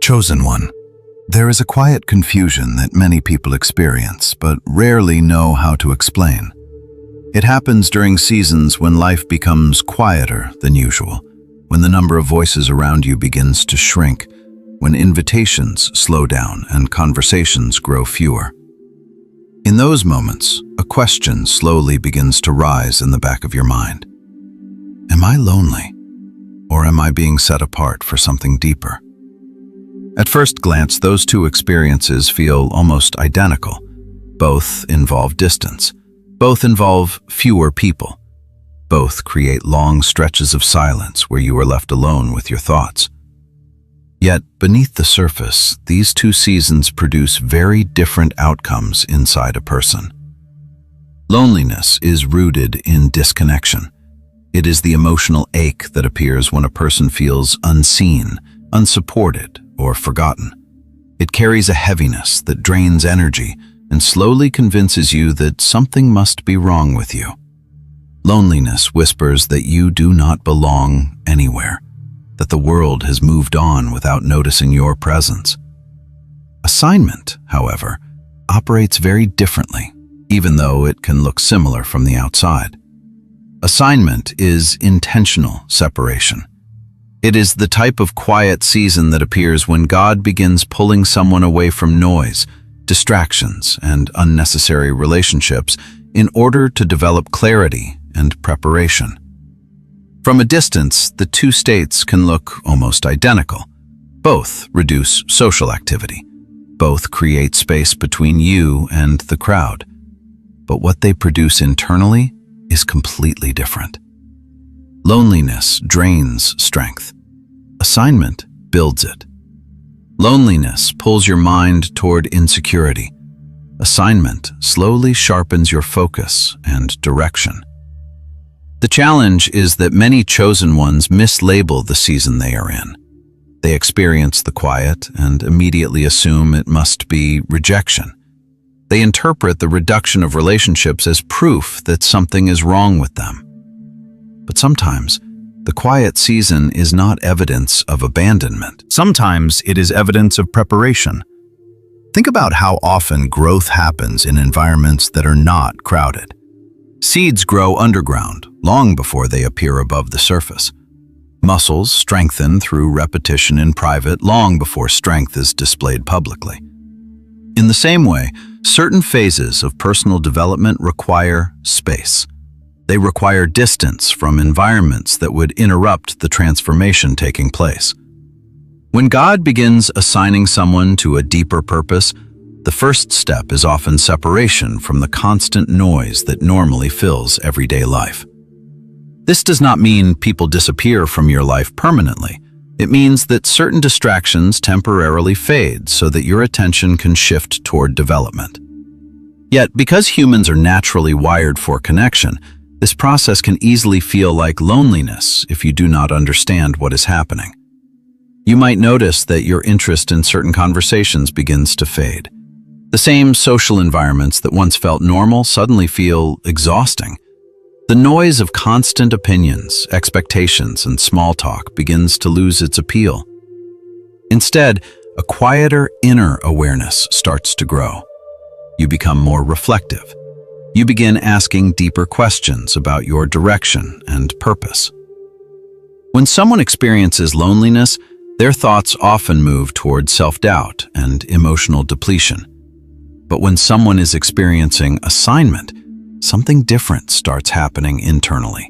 Chosen one. There is a quiet confusion that many people experience, but rarely know how to explain. It happens during seasons when life becomes quieter than usual, when the number of voices around you begins to shrink, when invitations slow down and conversations grow fewer. In those moments, a question slowly begins to rise in the back of your mind. Am I lonely? Or am I being set apart for something deeper? At first glance, those two experiences feel almost identical. Both involve distance. Both involve fewer people. Both create long stretches of silence where you are left alone with your thoughts. Yet, beneath the surface, these two seasons produce very different outcomes inside a person. Loneliness is rooted in disconnection. It is the emotional ache that appears when a person feels unseen, unsupported, or forgotten. It carries a heaviness that drains energy and slowly convinces you that something must be wrong with you. Loneliness whispers that you do not belong anywhere, that the world has moved on without noticing your presence. Assignment, however, operates very differently, even though it can look similar from the outside. Assignment is intentional separation. It is the type of quiet season that appears when God begins pulling someone away from noise, distractions, and unnecessary relationships in order to develop clarity and preparation. From a distance, the two states can look almost identical. Both reduce social activity. Both create space between you and the crowd. But what they produce internally is completely different. Loneliness drains strength. Assignment builds it. Loneliness pulls your mind toward insecurity. Assignment slowly sharpens your focus and direction. The challenge is that many chosen ones mislabel the season they are in. They experience the quiet and immediately assume it must be rejection. They interpret the reduction of relationships as proof that something is wrong with them. But sometimes, the quiet season is not evidence of abandonment. Sometimes it is evidence of preparation. Think about how often growth happens in environments that are not crowded. Seeds grow underground, long before they appear above the surface. Muscles strengthen through repetition in private, long before strength is displayed publicly. In the same way, certain phases of personal development require space. They require distance from environments that would interrupt the transformation taking place. When God begins assigning someone to a deeper purpose, the first step is often separation from the constant noise that normally fills everyday life. This does not mean people disappear from your life permanently. It means that certain distractions temporarily fade so that your attention can shift toward development. Yet, because humans are naturally wired for connection, this process can easily feel like loneliness if you do not understand what is happening. You might notice that your interest in certain conversations begins to fade. The same social environments that once felt normal suddenly feel exhausting. The noise of constant opinions, expectations, and small talk begins to lose its appeal. Instead, a quieter inner awareness starts to grow. You become more reflective. You begin asking deeper questions about your direction and purpose. When someone experiences loneliness, their thoughts often move toward self-doubt and emotional depletion. But when someone is experiencing assignment, something different starts happening internally.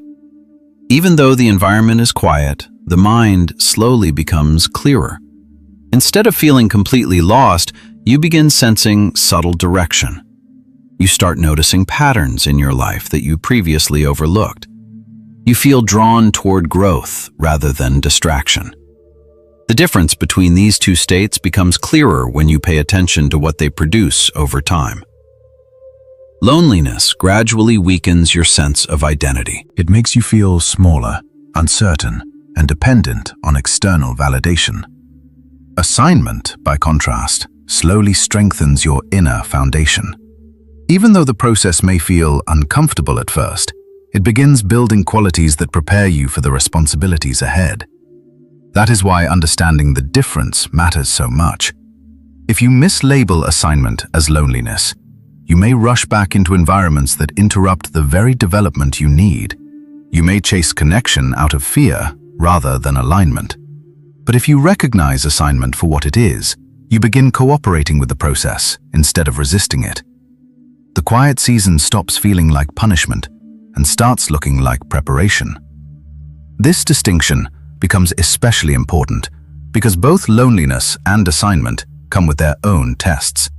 Even though the environment is quiet, the mind slowly becomes clearer. Instead of feeling completely lost, you begin sensing subtle direction. You start noticing patterns in your life that you previously overlooked. You feel drawn toward growth rather than distraction. The difference between these two states becomes clearer when you pay attention to what they produce over time. Loneliness gradually weakens your sense of identity. It makes you feel smaller, uncertain, and dependent on external validation. Assignment, by contrast, slowly strengthens your inner foundation. Even though the process may feel uncomfortable at first, it begins building qualities that prepare you for the responsibilities ahead. That is why understanding the difference matters so much. If you mislabel assignment as loneliness, you may rush back into environments that interrupt the very development you need. You may chase connection out of fear rather than alignment. But if you recognize assignment for what it is, you begin cooperating with the process instead of resisting it. The quiet season stops feeling like punishment and starts looking like preparation. This distinction becomes especially important because both loneliness and assignment come with their own tests.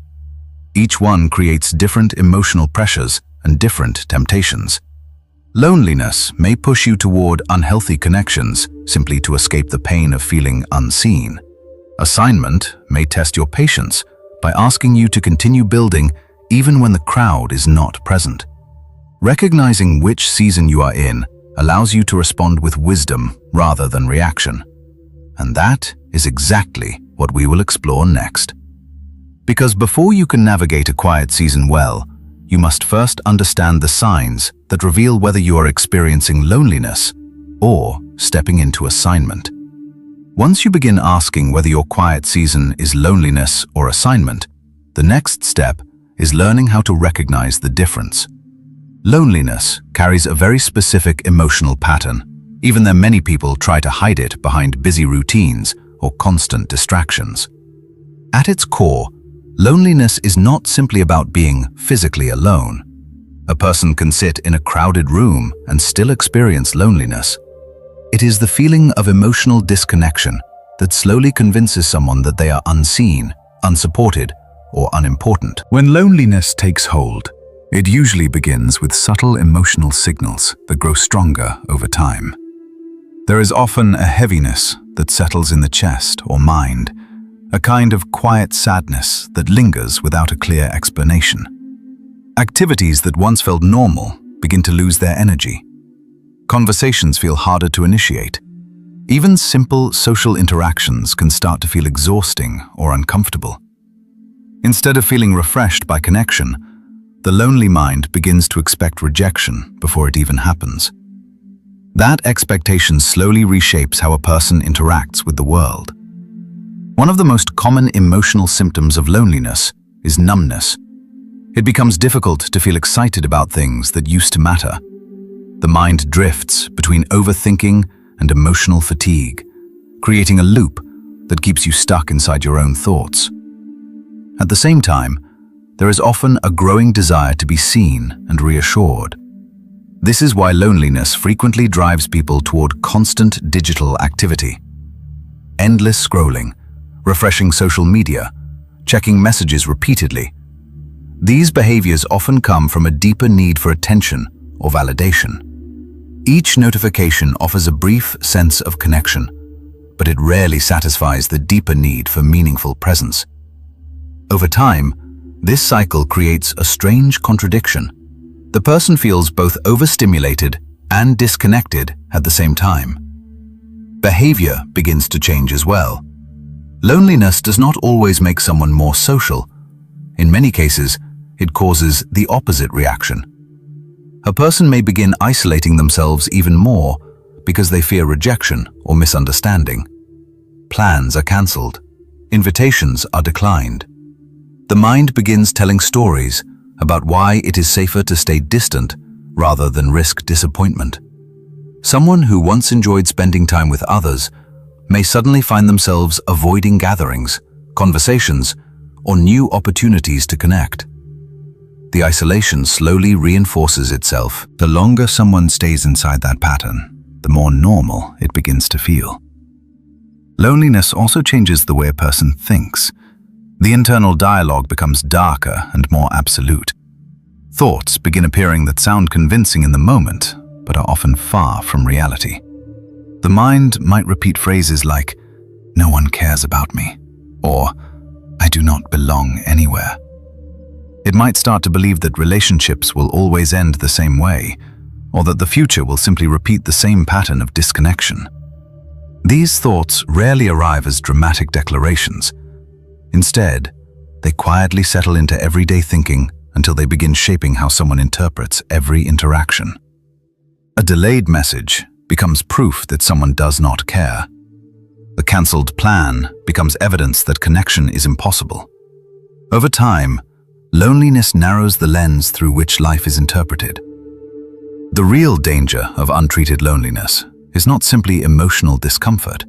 Each one creates different emotional pressures and different temptations. Loneliness may push you toward unhealthy connections simply to escape the pain of feeling unseen. Assignment may test your patience by asking you to continue building even when the crowd is not present. Recognizing which season you are in allows you to respond with wisdom rather than reaction. And that is exactly what we will explore next. Because before you can navigate a quiet season well, you must first understand the signs that reveal whether you are experiencing loneliness or stepping into assignment. Once you begin asking whether your quiet season is loneliness or assignment, the next step is learning how to recognize the difference. Loneliness carries a very specific emotional pattern, even though many people try to hide it behind busy routines or constant distractions. At its core, loneliness is not simply about being physically alone. A person can sit in a crowded room and still experience loneliness. It is the feeling of emotional disconnection that slowly convinces someone that they are unseen, unsupported, or unimportant. When loneliness takes hold, it usually begins with subtle emotional signals that grow stronger over time. There is often a heaviness that settles in the chest or mind, a kind of quiet sadness that lingers without a clear explanation. Activities that once felt normal begin to lose their energy. Conversations feel harder to initiate. Even simple social interactions can start to feel exhausting or uncomfortable. Instead of feeling refreshed by connection, the lonely mind begins to expect rejection before it even happens. That expectation slowly reshapes how a person interacts with the world. One of the most common emotional symptoms of loneliness is numbness. It becomes difficult to feel excited about things that used to matter. The mind drifts between overthinking and emotional fatigue, creating a loop that keeps you stuck inside your own thoughts. At the same time, there is often a growing desire to be seen and reassured. This is why loneliness frequently drives people toward constant digital activity. Endless scrolling, refreshing social media, checking messages repeatedly. These behaviors often come from a deeper need for attention or validation. Each notification offers a brief sense of connection, but it rarely satisfies the deeper need for meaningful presence. Over time, this cycle creates a strange contradiction. The person feels both overstimulated and disconnected at the same time. Behavior begins to change as well. Loneliness does not always make someone more social. In many cases, it causes the opposite reaction. A person may begin isolating themselves even more because they fear rejection or misunderstanding. Plans are cancelled. Invitations are declined. The mind begins telling stories about why it is safer to stay distant rather than risk disappointment. Someone who once enjoyed spending time with others may suddenly find themselves avoiding gatherings, conversations, or new opportunities to connect. The isolation slowly reinforces itself. The longer someone stays inside that pattern, the more normal it begins to feel. Loneliness also changes the way a person thinks. The internal dialogue becomes darker and more absolute. Thoughts begin appearing that sound convincing in the moment, but are often far from reality. The mind might repeat phrases like, "No one cares about me," or "I do not belong anywhere." It might start to believe that relationships will always end the same way, or that the future will simply repeat the same pattern of disconnection. These thoughts rarely arrive as dramatic declarations. Instead, they quietly settle into everyday thinking until they begin shaping how someone interprets every interaction. A delayed message becomes proof that someone does not care. The cancelled plan becomes evidence that connection is impossible. Over time, loneliness narrows the lens through which life is interpreted. The real danger of untreated loneliness is not simply emotional discomfort.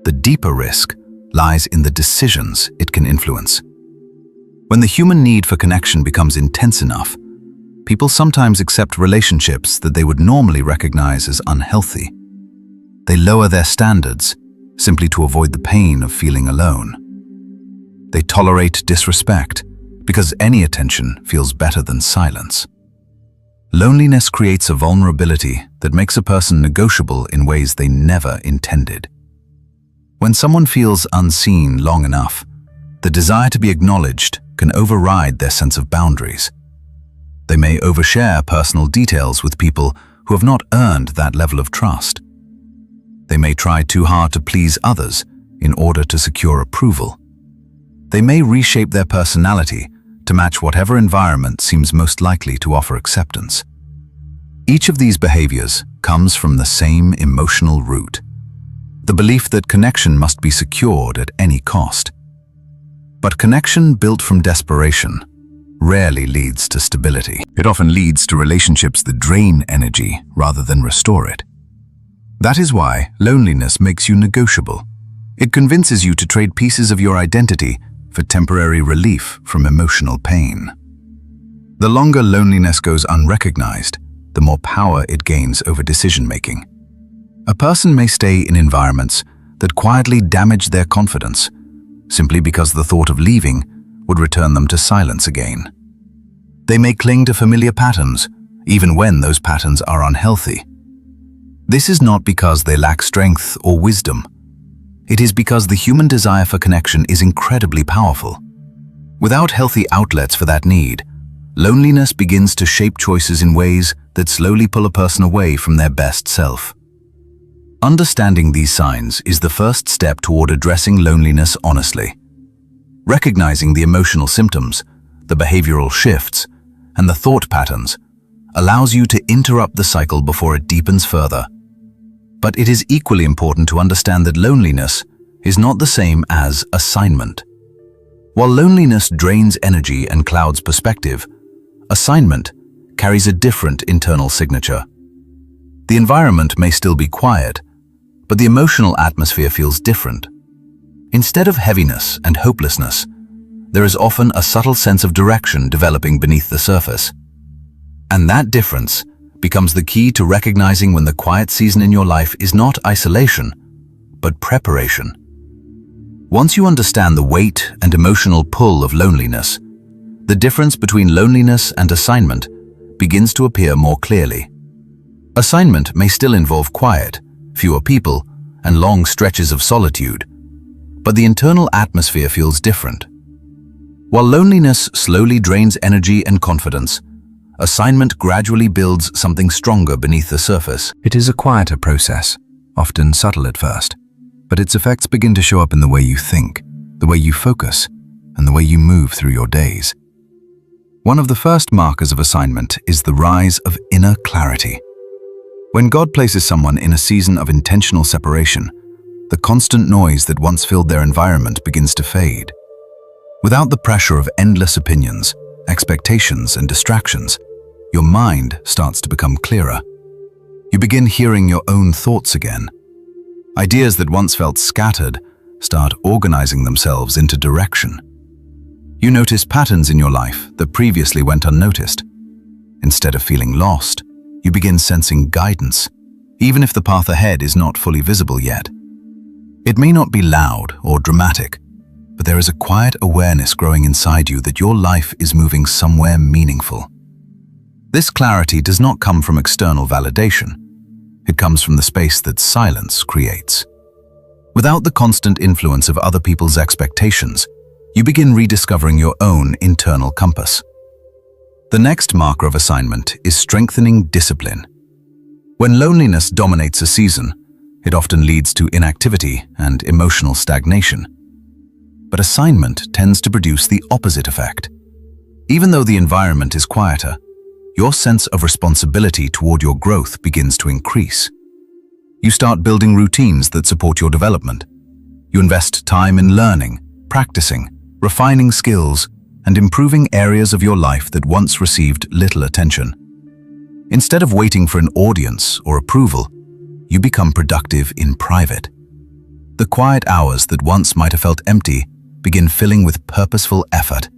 The deeper risk lies in the decisions it can influence. When the human need for connection becomes intense enough, people sometimes accept relationships that they would normally recognize as unhealthy. They lower their standards simply to avoid the pain of feeling alone. They tolerate disrespect because any attention feels better than silence. Loneliness creates a vulnerability that makes a person negotiable in ways they never intended. When someone feels unseen long enough, the desire to be acknowledged can override their sense of boundaries. They may overshare personal details with people who have not earned that level of trust. They may try too hard to please others in order to secure approval. They may reshape their personality to match whatever environment seems most likely to offer acceptance. Each of these behaviors comes from the same emotional root: the belief that connection must be secured at any cost. But connection built from desperation rarely leads to stability. It often leads to relationships that drain energy rather than restore it. That is why loneliness makes you negotiable. It convinces you to trade pieces of your identity for temporary relief from emotional pain. The longer loneliness goes unrecognized, the more power it gains over decision-making. A person may stay in environments that quietly damage their confidence, simply because the thought of leaving would return them to silence again. They may cling to familiar patterns, even when those patterns are unhealthy. This is not because they lack strength or wisdom. It is because the human desire for connection is incredibly powerful. Without healthy outlets for that need, loneliness begins to shape choices in ways that slowly pull a person away from their best self. Understanding these signs is the first step toward addressing loneliness honestly. Recognizing the emotional symptoms, the behavioral shifts, and the thought patterns allows you to interrupt the cycle before it deepens further. But it is equally important to understand that loneliness is not the same as assignment. While loneliness drains energy and clouds perspective, assignment carries a different internal signature. The environment may still be quiet, but the emotional atmosphere feels different. Instead of heaviness and hopelessness, there is often a subtle sense of direction developing beneath the surface. And that difference becomes the key to recognizing when the quiet season in your life is not isolation, but preparation. Once you understand the weight and emotional pull of loneliness, the difference between loneliness and assignment begins to appear more clearly. Assignment may still involve quiet, fewer people, and long stretches of solitude, but the internal atmosphere feels different. While loneliness slowly drains energy and confidence, assignment gradually builds something stronger beneath the surface. It is a quieter process, often subtle at first, but its effects begin to show up in the way you think, the way you focus, and the way you move through your days. One of the first markers of assignment is the rise of inner clarity. When God places someone in a season of intentional separation, the constant noise that once filled their environment begins to fade. Without the pressure of endless opinions, expectations, and distractions, your mind starts to become clearer. You begin hearing your own thoughts again. Ideas that once felt scattered start organizing themselves into direction. You notice patterns in your life that previously went unnoticed. Instead of feeling lost, you begin sensing guidance, even if the path ahead is not fully visible yet. It may not be loud or dramatic, but there is a quiet awareness growing inside you that your life is moving somewhere meaningful. This clarity does not come from external validation. It comes from the space that silence creates. Without the constant influence of other people's expectations, you begin rediscovering your own internal compass. The next marker of assignment is strengthening discipline. When loneliness dominates a season, it often leads to inactivity and emotional stagnation. But assignment tends to produce the opposite effect. Even though the environment is quieter, your sense of responsibility toward your growth begins to increase. You start building routines that support your development, You invest time in learning, practicing, refining skills, and improving areas of your life that once received little attention. Instead of waiting for an audience or approval, you become productive in private. The quiet hours that once might have felt empty begin filling with purposeful effort.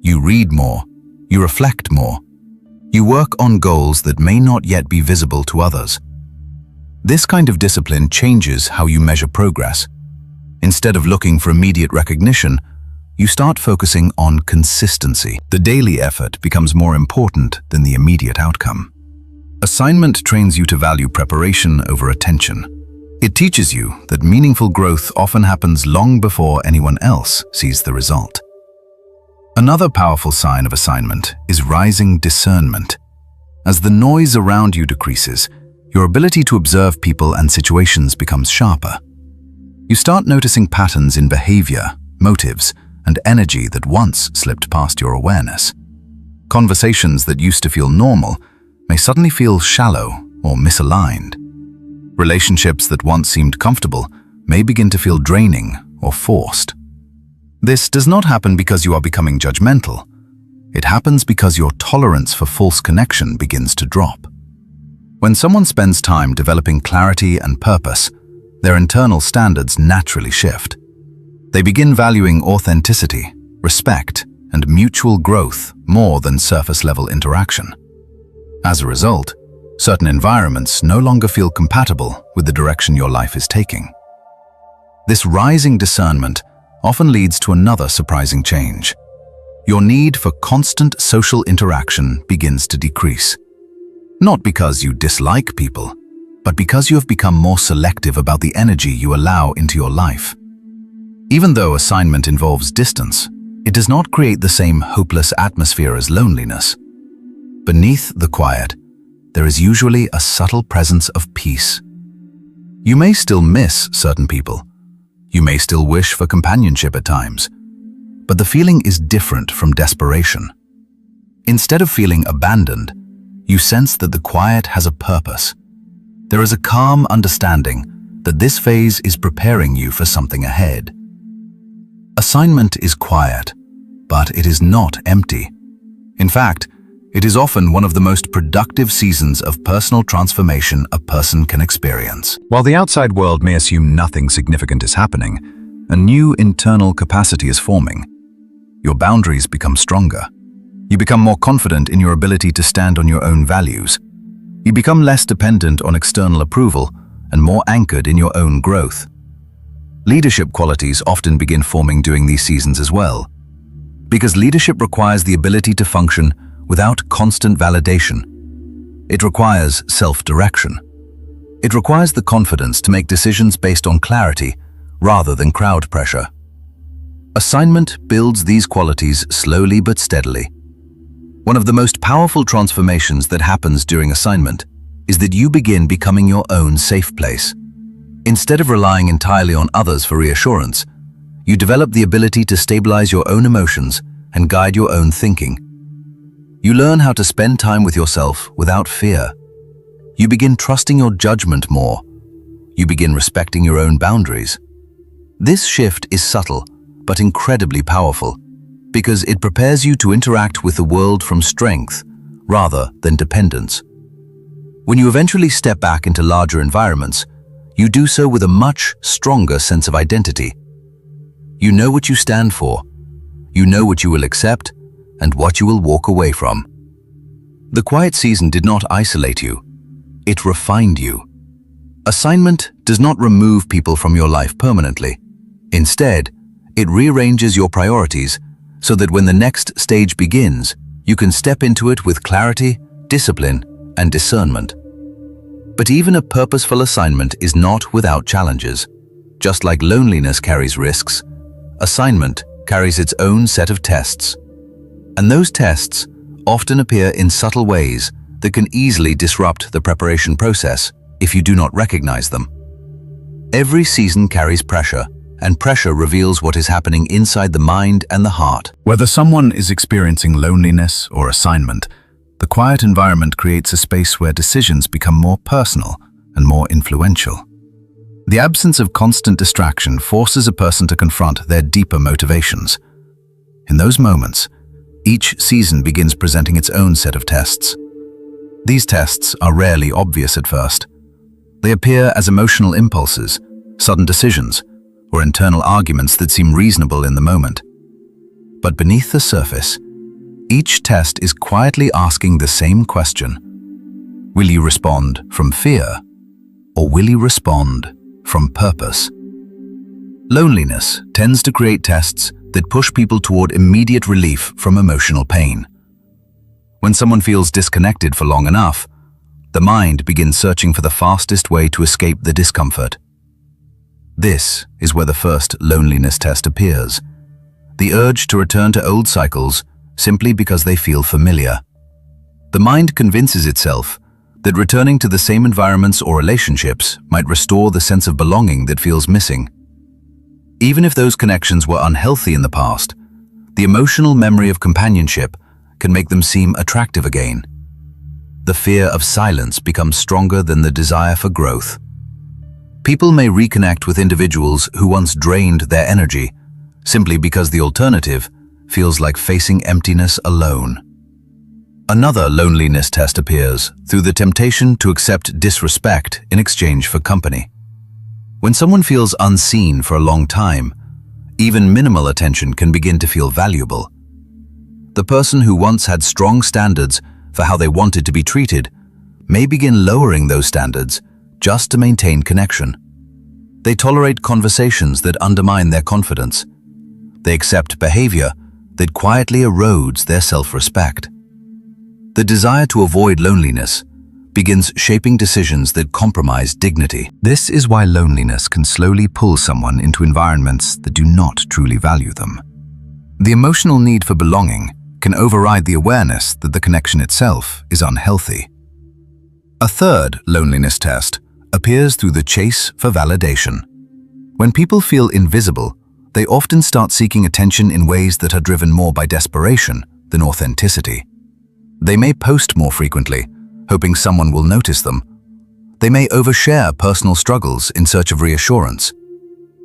You read more, you reflect more, you work on goals that may not yet be visible to others. This kind of discipline changes how you measure progress. Instead of looking for immediate recognition, you start focusing on consistency. The daily effort becomes more important than the immediate outcome. Assignment trains you to value preparation over attention. It teaches you that meaningful growth often happens long before anyone else sees the result. Another powerful sign of assignment is rising discernment. As the noise around you decreases, your ability to observe people and situations becomes sharper. You start noticing patterns in behavior, motives, and energy that once slipped past your awareness. Conversations that used to feel normal may suddenly feel shallow or misaligned. Relationships that once seemed comfortable may begin to feel draining or forced. This does not happen because you are becoming judgmental. It happens because your tolerance for false connection begins to drop. When someone spends time developing clarity and purpose, their internal standards naturally shift. They begin valuing authenticity, respect, and mutual growth more than surface-level interaction. As a result, certain environments no longer feel compatible with the direction your life is taking. This rising discernment often leads to another surprising change. Your need for constant social interaction begins to decrease. Not because you dislike people, but because you have become more selective about the energy you allow into your life. Even though assignment involves distance, it does not create the same hopeless atmosphere as loneliness. Beneath the quiet, there is usually a subtle presence of peace. You may still miss certain people. You may still wish for companionship at times, but the feeling is different from desperation. Instead of feeling abandoned, you sense that the quiet has a purpose. There is a calm understanding that this phase is preparing you for something ahead. Assignment is quiet, but it is not empty. In fact, it is often one of the most productive seasons of personal transformation a person can experience. While the outside world may assume nothing significant is happening, a new internal capacity is forming. Your boundaries become stronger. You become more confident in your ability to stand on your own values. You become less dependent on external approval and more anchored in your own growth. Leadership qualities often begin forming during these seasons as well, because leadership requires the ability to function without constant validation. It requires self-direction. It requires the confidence to make decisions based on clarity rather than crowd pressure. Assignment builds these qualities slowly but steadily. One of the most powerful transformations that happens during assignment is that you begin becoming your own safe place. Instead of relying entirely on others for reassurance, you develop the ability to stabilize your own emotions and guide your own thinking. You learn how to spend time with yourself without fear. You begin trusting your judgment more. You begin respecting your own boundaries. This shift is subtle, but incredibly powerful, because it prepares you to interact with the world from strength rather than dependence. When you eventually step back into larger environments, you do so with a much stronger sense of identity. You know what you stand for. You know what you will accept and what you will walk away from. The quiet season did not isolate you. It refined you. Assignment does not remove people from your life permanently. Instead, it rearranges your priorities so that when the next stage begins, you can step into it with clarity, discipline, and discernment. But even a purposeful assignment is not without challenges. Just like loneliness carries risks, assignment carries its own set of tests. And those tests often appear in subtle ways that can easily disrupt the preparation process if you do not recognize them. Every season carries pressure, and pressure reveals what is happening inside the mind and the heart. Whether someone is experiencing loneliness or assignment, the quiet environment creates a space where decisions become more personal and more influential. The absence of constant distraction forces a person to confront their deeper motivations. In those moments, each season begins presenting its own set of tests. These tests are rarely obvious at first. They appear as emotional impulses, sudden decisions, or internal arguments that seem reasonable in the moment. But beneath the surface, each test is quietly asking the same question. Will you respond from fear, or will you respond from purpose? Loneliness tends to create tests that push people toward immediate relief from emotional pain. When someone feels disconnected for long enough, the mind begins searching for the fastest way to escape the discomfort. This is where the first loneliness test appears, the urge to return to old cycles simply because they feel familiar. The mind convinces itself that returning to the same environments or relationships might restore the sense of belonging that feels missing. Even if those connections were unhealthy in the past, the emotional memory of companionship can make them seem attractive again. The fear of silence becomes stronger than the desire for growth. People may reconnect with individuals who once drained their energy simply because the alternative feels like facing emptiness alone. Another loneliness test appears through the temptation to accept disrespect in exchange for company. When someone feels unseen for a long time, even minimal attention can begin to feel valuable. The person who once had strong standards for how they wanted to be treated may begin lowering those standards just to maintain connection. They tolerate conversations that undermine their confidence. They accept behavior that quietly erodes their self-respect. The desire to avoid loneliness begins shaping decisions that compromise dignity. This is why loneliness can slowly pull someone into environments that do not truly value them. The emotional need for belonging can override the awareness that the connection itself is unhealthy. A third loneliness test appears through the chase for validation. When people feel invisible, they often start seeking attention in ways that are driven more by desperation than authenticity. They may post more frequently, hoping someone will notice them. They may overshare personal struggles in search of reassurance.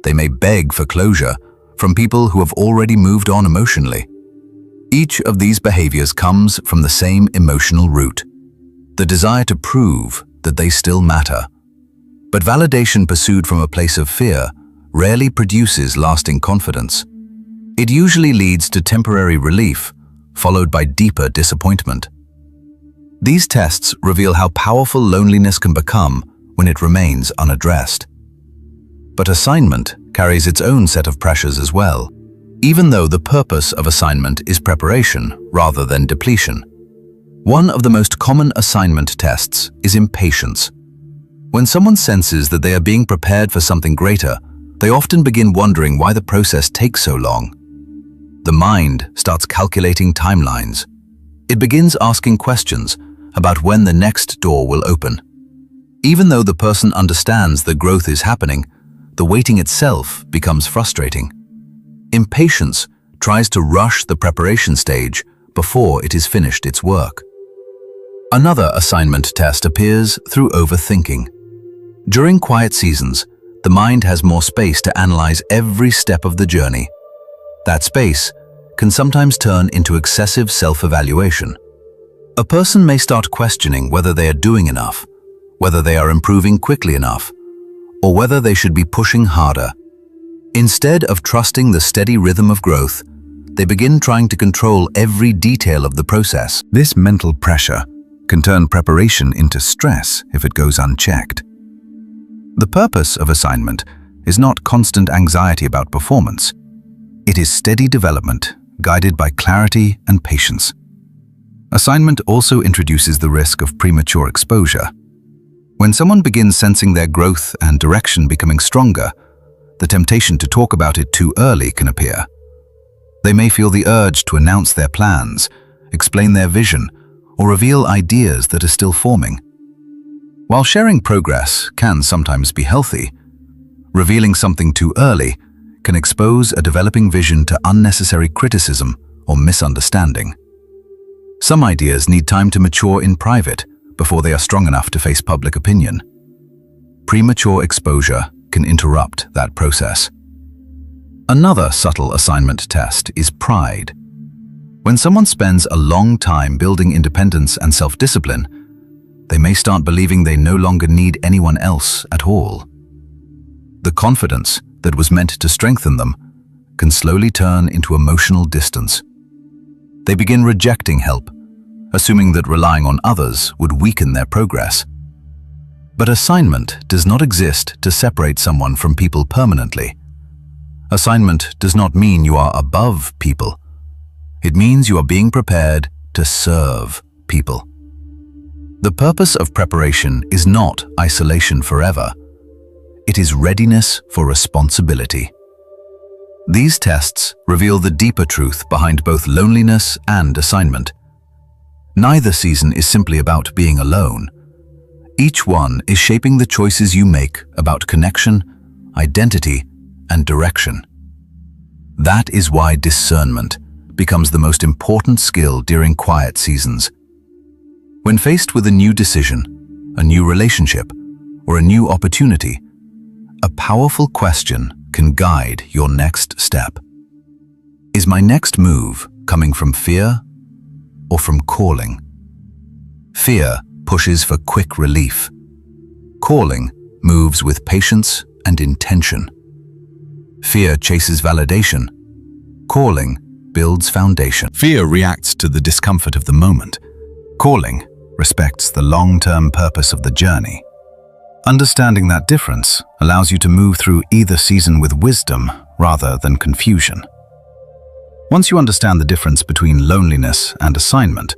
They may beg for closure from people who have already moved on emotionally. Each of these behaviors comes from the same emotional root, the desire to prove that they still matter. But validation pursued from a place of fear rarely produces lasting confidence. It usually leads to temporary relief, followed by deeper disappointment. These tests reveal how powerful loneliness can become when it remains unaddressed. But assignment carries its own set of pressures as well, even though the purpose of assignment is preparation rather than depletion. One of the most common assignment tests is impatience. When someone senses that they are being prepared for something greater, they often begin wondering why the process takes so long. The mind starts calculating timelines. It begins asking questions about when the next door will open. Even though the person understands that growth is happening, the waiting itself becomes frustrating. Impatience tries to rush the preparation stage before it has finished its work. Another assignment test appears through overthinking. During quiet seasons, the mind has more space to analyze every step of the journey. That space can sometimes turn into excessive self-evaluation. A person may start questioning whether they are doing enough, whether they are improving quickly enough, or whether they should be pushing harder. Instead of trusting the steady rhythm of growth, they begin trying to control every detail of the process. This mental pressure can turn preparation into stress if it goes unchecked. The purpose of assignment is not constant anxiety about performance. It is steady development, guided by clarity and patience. Assignment also introduces the risk of premature exposure. When someone begins sensing their growth and direction becoming stronger, the temptation to talk about it too early can appear. They may feel the urge to announce their plans, explain their vision, or reveal ideas that are still forming. While sharing progress can sometimes be healthy, revealing something too early can expose a developing vision to unnecessary criticism or misunderstanding. Some ideas need time to mature in private before they are strong enough to face public opinion. Premature exposure can can interrupt that process. Another subtle assignment test is pride. When someone spends a long time building independence and self-discipline, they may start believing they no longer need anyone else at all. The confidence that was meant to strengthen them can slowly turn into emotional distance. They begin rejecting help, assuming that relying on others would weaken their progress. But assignment does not exist to separate someone from people permanently. Assignment does not mean you are above people. It means you are being prepared to serve people. The purpose of preparation is not isolation forever. It is readiness for responsibility. These tests reveal the deeper truth behind both loneliness and assignment. Neither season is simply about being alone. Each one is shaping the choices you make about connection, identity, and direction. That is why discernment becomes the most important skill during quiet seasons. When faced with a new decision, a new relationship, or a new opportunity, a powerful question can guide your next step. Is my next move coming from fear or from calling? Fear pushes for quick relief. Calling moves with patience and intention. Fear chases validation. Calling builds foundation. Fear reacts to the discomfort of the moment. Calling respects the long-term purpose of the journey. Understanding that difference allows you to move through either season with wisdom rather than confusion. Once you understand the difference between loneliness and assignment,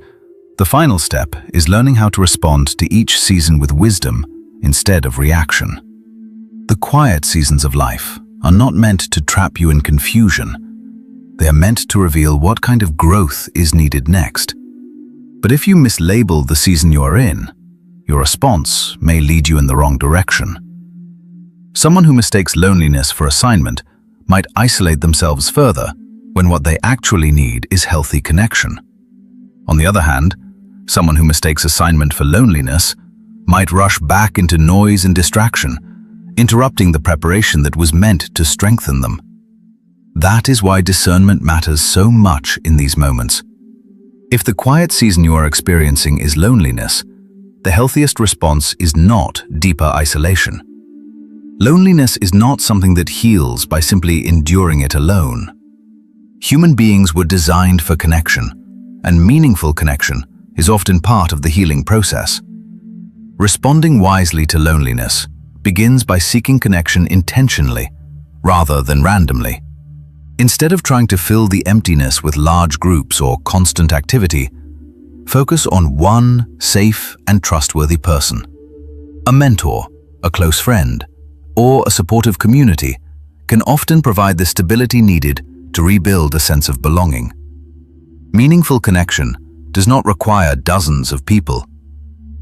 the final step is learning how to respond to each season with wisdom instead of reaction. The quiet seasons of life are not meant to trap you in confusion. They are meant to reveal what kind of growth is needed next. But if you mislabel the season you are in, your response may lead you in the wrong direction. Someone who mistakes loneliness for assignment might isolate themselves further when what they actually need is healthy connection. On the other hand, someone who mistakes assignment for loneliness might rush back into noise and distraction, interrupting the preparation that was meant to strengthen them. That is why discernment matters so much in these moments. If the quiet season you are experiencing is loneliness, the healthiest response is not deeper isolation. Loneliness is not something that heals by simply enduring it alone. Human beings were designed for connection, and meaningful connection is often part of the healing process. Responding wisely to loneliness begins by seeking connection intentionally, rather than randomly. Instead of trying to fill the emptiness with large groups or constant activity, focus on one safe and trustworthy person. A mentor, a close friend, or a supportive community can often provide the stability needed to rebuild a sense of belonging. Meaningful connection does not require dozens of people.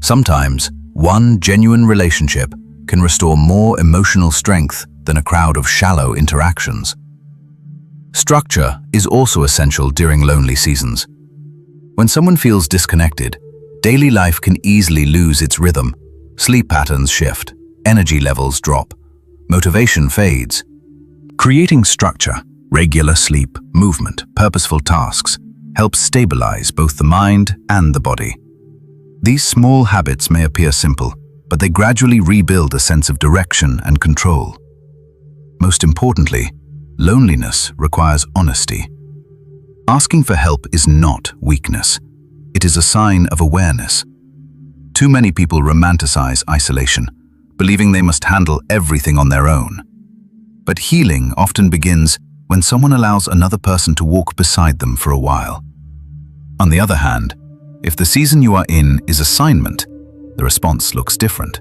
Sometimes, one genuine relationship can restore more emotional strength than a crowd of shallow interactions. Structure is also essential during lonely seasons. When someone feels disconnected, daily life can easily lose its rhythm. Sleep patterns shift, energy levels drop, motivation fades. Creating structure, regular sleep, movement, purposeful tasks helps stabilize both the mind and the body. These small habits may appear simple, but they gradually rebuild a sense of direction and control. Most importantly, loneliness requires honesty. Asking for help is not weakness. It is a sign of awareness. Too many people romanticize isolation, believing they must handle everything on their own. But healing often begins when someone allows another person to walk beside them for a while. On the other hand, if the season you are in is assignment, the response looks different.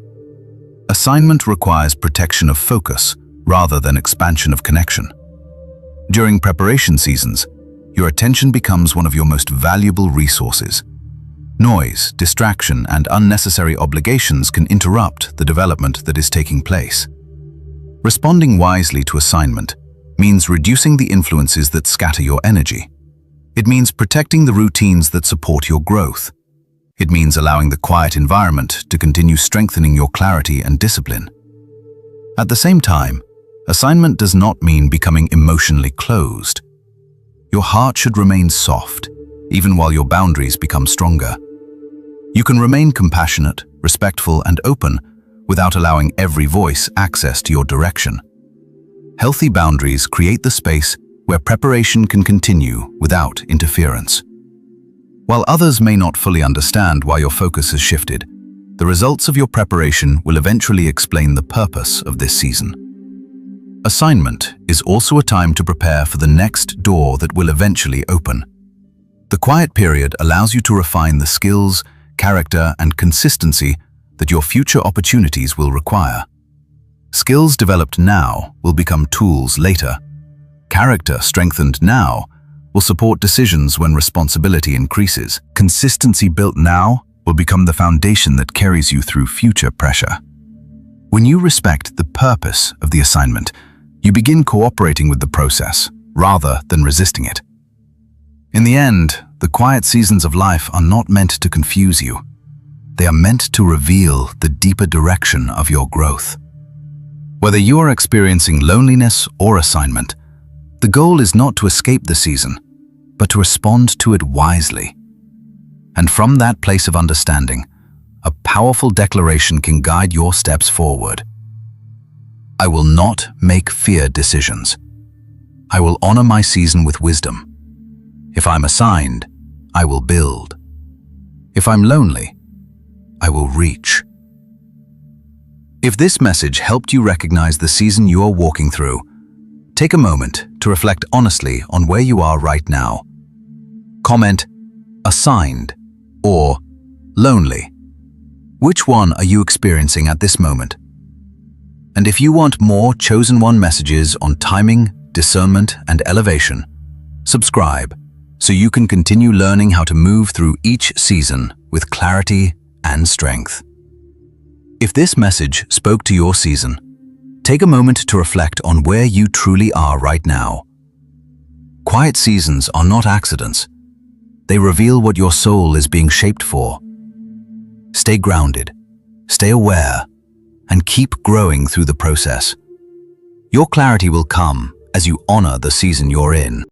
Assignment requires protection of focus rather than expansion of connection. During preparation seasons, your attention becomes one of your most valuable resources. Noise, distraction, and unnecessary obligations can interrupt the development that is taking place. Responding wisely to assignment means reducing the influences that scatter your energy. It means protecting the routines that support your growth. It means allowing the quiet environment to continue strengthening your clarity and discipline. At the same time, assignment does not mean becoming emotionally closed. Your heart should remain soft, even while your boundaries become stronger. You can remain compassionate, respectful, and open without allowing every voice access to your direction. Healthy boundaries create the space where preparation can continue without interference. While others may not fully understand why your focus has shifted, the results of your preparation will eventually explain the purpose of this season. Assignment is also a time to prepare for the next door that will eventually open. The quiet period allows you to refine the skills, character, and consistency that your future opportunities will require. Skills developed now will become tools later. Character strengthened now will support decisions when responsibility increases. Consistency built now will become the foundation that carries you through future pressure. When you respect the purpose of the assignment, you begin cooperating with the process rather than resisting it. In the end, the quiet seasons of life are not meant to confuse you. They are meant to reveal the deeper direction of your growth. Whether you are experiencing loneliness or assignment, the goal is not to escape the season, but to respond to it wisely. And from that place of understanding, a powerful declaration can guide your steps forward. I will not make feared decisions. I will honor my season with wisdom. If I'm assigned, I will build. If I'm lonely, I will reach. If this message helped you recognize the season you are walking through, take a moment to reflect honestly on where you are right now. Comment, assigned, or lonely. Which one are you experiencing at this moment? And if you want more Chosen One messages on timing, discernment, and elevation, subscribe so you can continue learning how to move through each season with clarity and strength. If this message spoke to your season, take a moment to reflect on where you truly are right now. Quiet seasons are not accidents. They reveal what your soul is being shaped for. Stay grounded, stay aware, and keep growing through the process. Your clarity will come as you honor the season you're in.